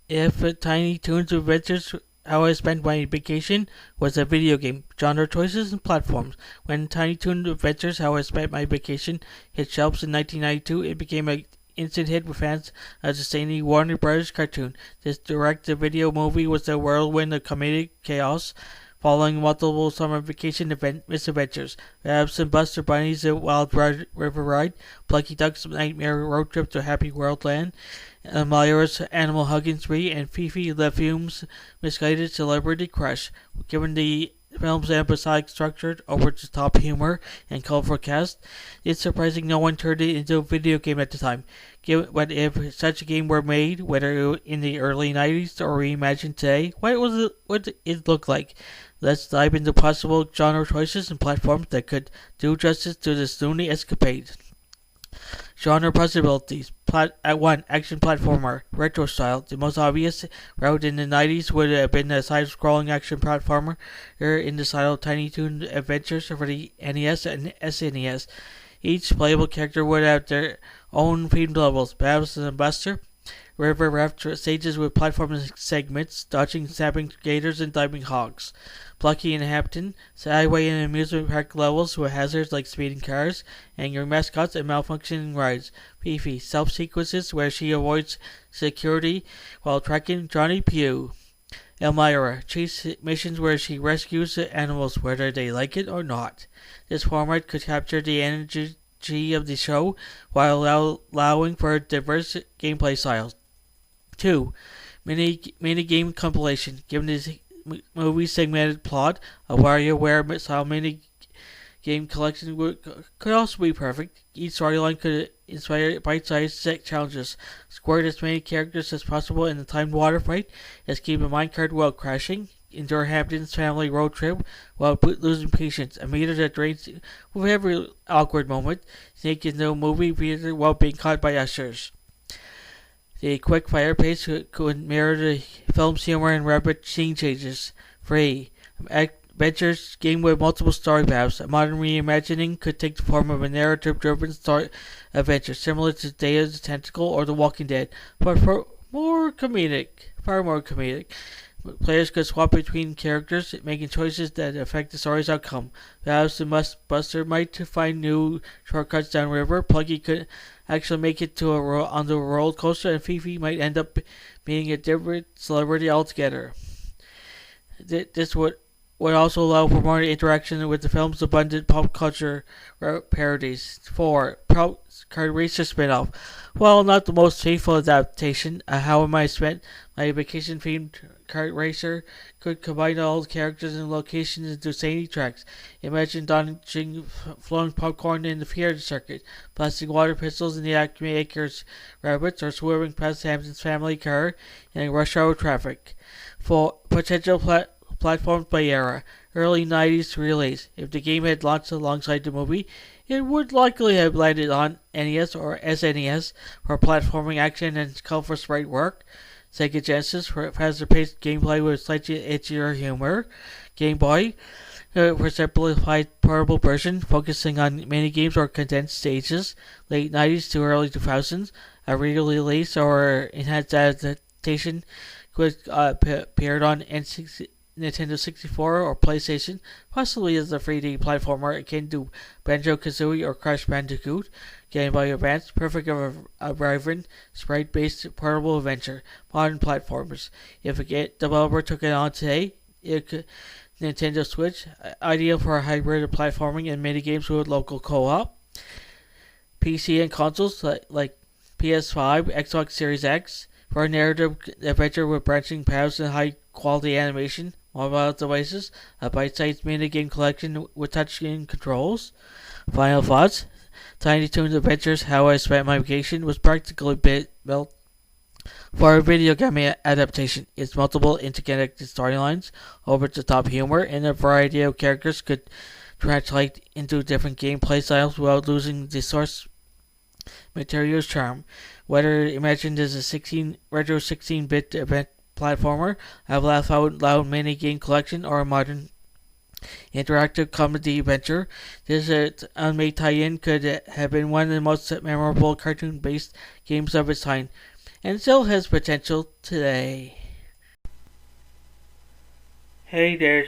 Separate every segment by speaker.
Speaker 1: If Tiny Toons Adventures How I Spent My Vacation was a video game, genre choices and platforms. When Tiny Toon Adventures How I Spent My Vacation hit shelves in 1992, it became an instant hit with fans of the zany Warner Brothers cartoon. This direct-to-video movie was a whirlwind of comedic chaos, following multiple summer vacation misadventures. Babs and Buster Bunny's Wild River Ride, Plucky Duck's Nightmare Road Trip to Happy World Land, Elmyra's Animal Hugging Spree, and Fifi LeFume's Misguided Celebrity Crush. Given the film's episodic structure, over-the-top humor, and colorful cast, it's surprising no one turned it into a video game at the time. But if such a game were made, whether in the early 90s or reimagined today, what would it look like? Let's dive into possible genre choices and platforms that could do justice to this loony escapade. Genre possibilities. At 1. Action platformer. Retro style. The most obvious route in the 90s would have been a side-scrolling action platformer in the style of Tiny Toon Adventures for the NES and SNES. Each playable character would have their own themed levels. Babs and Buster, river raft stages with platforming segments, dodging snapping gators and diving hogs. Plucky and Hamton, highway and amusement park levels with hazards like speeding cars, angry mascots, and malfunctioning rides. Fifi, self-sequences where she avoids security while tracking Johnny Pugh. Elmyra, chase missions where she rescues the animals whether they like it or not. This format could capture the energy of the show while allowing for diverse gameplay styles. 2. Mini game compilation. Given this movie segmented plot, a WarioWare style mini game collection could also be perfect. Each storyline could inspire bite-sized challenges. Squirt as many characters as possible in the timed water fight. Escape a minecart while crashing. Endure Hamton's family road trip while losing patience. A meter that drains with every awkward moment. Sneak into a movie theater while being caught by ushers. The quick fire pace could mirror the film's humor and rapid scene changes. 3. Adventures game with multiple story paths. A modern reimagining could take the form of a narrative-driven story adventure, similar to Day of the Tentacle or The Walking Dead, but far more comedic. Players could swap between characters, making choices that affect the story's outcome. Babs and Buster might find new shortcuts downriver. Plucky could actually make it onto a roller coaster, and Fifi might end up being a different celebrity altogether. This would also allow for more interaction with the film's abundant pop culture parodies. 4. Kart Racer spin-off. While not the most faithful adaptation, How Am I Spent My Vacation-themed kart racer could combine all the characters and locations into zany tracks. Imagine dodging flowing popcorn in the theater circuit, blasting water pistols in the Acme Acres rabbits, or swerving past Hamton's family car in rush hour traffic. 4. Potential platforms by era. Early 90s release. If the game had launched alongside the movie, it would likely have landed on NES or SNES for platforming action and colorful sprite work. Sega Genesis for faster-paced gameplay with slightly edgier humor. Game Boy for simplified portable version focusing on minigames or condensed stages. Late 90s to early 2000s, a re-release or enhanced adaptation could appeared on Nintendo 64 or PlayStation, possibly as a 3D platformer akin to Banjo-Kazooie or Crash Bandicoot. Game Boy Advance, perfect of a vibrant, sprite-based portable adventure. Modern platformers. If a developer took it on today, Nintendo Switch, ideal for a hybrid of platforming and minigames with local co-op. PC and consoles like PS5, Xbox Series X, for a narrative adventure with branching paths and high-quality animation. Mobile devices, a bite-sized minigame collection with touchscreen controls. Final thoughts. Tiny Toons Adventures How I Spent My Vacation was practically built for a video game adaptation. Its multiple interconnected storylines, over-the-top humor, and a variety of characters could translate into different gameplay styles without losing the source material's charm. Whether imagined as a retro 16-bit event platformer, a laugh-out-loud mini-game collection, or a modern interactive comedy adventure, this unmade tie-in could have been one of the most memorable cartoon-based games of its time. and still has potential today. Hey there,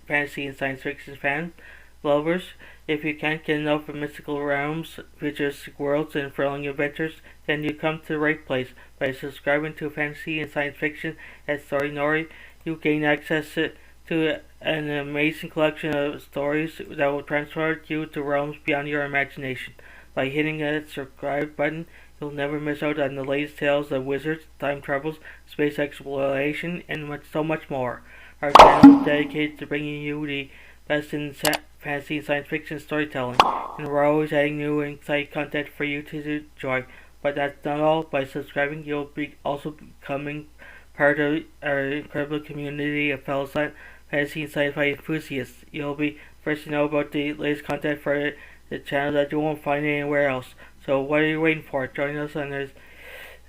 Speaker 1: fantasy and science fiction fan lovers. If you can't get enough of mystical realms, futuristic worlds, and thrilling adventures, then you come to the right place. By subscribing to Fantasy and Science Fiction at Story Nori, you gain access to an amazing collection of stories that will transport you to realms beyond your imagination. By hitting that subscribe button, you'll never miss out on the latest tales of wizards, time travels, space exploration, and so much more. Our channel is dedicated to bringing you the best in fantasy and science fiction storytelling, and we're always adding new and exciting content for you to enjoy. But that's not all. By subscribing, you'll be also becoming part of our incredible community of fellow fantasy and sci-fi enthusiasts. You'll be first to know about the latest content for the channel that you won't find anywhere else. So what are you waiting for? Join us on this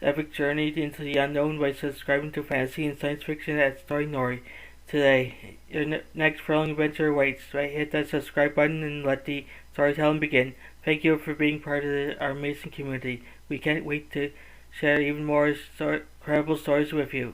Speaker 1: epic journey into the unknown by subscribing to Fantasy and Science Fiction at Story Nori today. Your next thrilling adventure awaits. Right, hit that subscribe button and let the storytelling begin. Thank you for being part of our amazing community. We can't wait to share even more incredible stories with you.